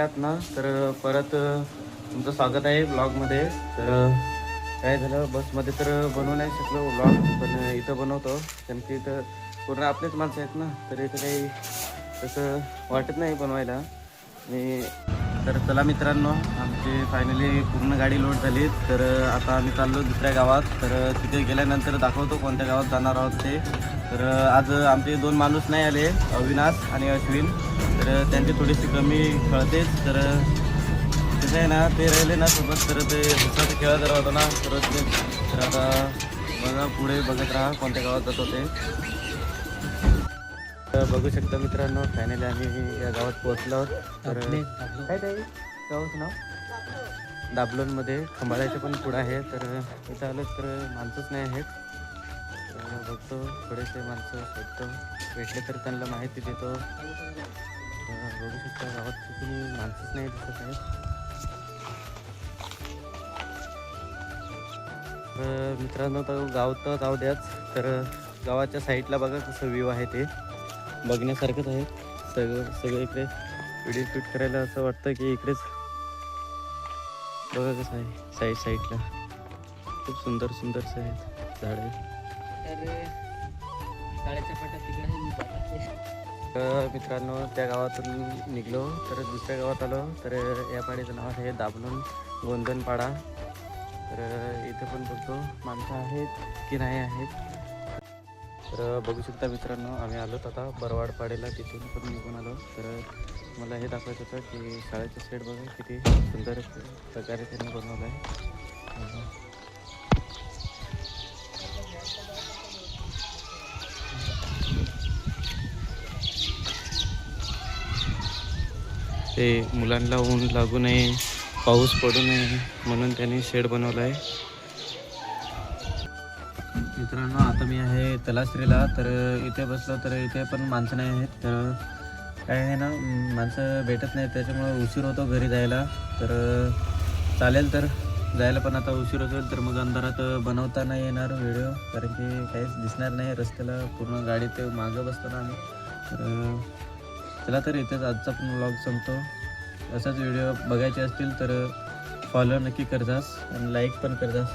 आहात ना, तर परत तुमचं स्वागत आहे ब्लॉगमध्ये. तर काय झालं, बसमध्ये तर बनवू नाही शकलो ब्लॉग, पण इथं बनवतो. कारण की इथं पूर्ण आपलेच माणसं आहेत ना, तर इथं काही तसं वाटत नाही बनवायला. आणि तर चला मित्रांनो, आमची फायनली पूर्ण गाडी लोड झाली. तर आता आम्ही चाललो दुसऱ्या गावात. तर तिथे गेल्यानंतर दाखवतो कोणत्या गावात जाणार आहोत ते. तर आज आमचे 2 माणूस नाही आले, अविनाश आणि अश्विन. तर त्यांची थोडीशी कमी कळतेच. तर कसं आहे ना, ते राहिले ना सोबत, तर ते हसत खेळत राहतो ना सर्वच. तर आता बघा, पुढे बघत राहा कोणत्या गावात जातो ते. तर बघू शकता मित्रांनो, फायनली आम्ही या गावात पोहोचलो आहोत. तर काय ते गावाचं नाव दाबलोनमध्ये खंबाळ्याचे पण पुढं आहे. तर इथं आलं तर माणसंच नाही आहेत. तर बघतो, थोडेसे माणसं शोधतो, भेटले तर त्यांना माहिती देतो. बघू शकता गावात कुठे माणसंच नाही दिसत आहेत. तर मित्रांनो, तर गाव तर जाऊ द्याच. तर गावाच्या साईडला बघा कसं व्ह्यू आहे, ते बघण्यासारखंच आहे. सगळं इकडे व्हिडिओ शूट करायला असं वाटतं की इकडेच बघा कसं आहे. साईडला खूप सुंदर सुंदरसे आहेत झाडे. तर मित्रांनो, त्या गावातून निघलो तर दुसऱ्या गावात आलो. तर या पाड्याचं नाव आहे दाबलोन गोंधनपाडा. तर इथे पण बघतो माणसं आहेत की नाही आहेत. तर बघू शकता मित्रांनो, आम्ही आलो आता बरवाड पाड्याला, तिथून पण निघून आलो. तर मला हे दाखवायचं होतं की शाळेचं शेड बघा किती सुंदर प्रकारे त्यांनी बनवलं आहे. ते मुलांना ऊन लागू नये, पाऊस पडू नये म्हणून त्यांनी शेड बनवलं आहे. मित्रांनो, आता मी आहे तलासरीला. तर इथे बसलो तर इथे पण माणसं नाही आहेत. तर काय आहे ना, माणसं भेटत नाहीत, त्याच्यामुळे उशीर होतो घरी जायला. तर चालेल तर जायला, पण आता उशीर होईल तर मग अंधारात बनवता नाही येणार व्हिडिओ, कारण की काहीच दिसणार नाही रस्त्याला. पूर्ण गाडीत मागं बसतो ना आम्ही. तर चला, तर इथेच आजचा पण व्लॉग संपतो. असाच व्हिडिओ बघायचे असतील तर फॉलो नक्की करतास आणि लाईक पण करतास.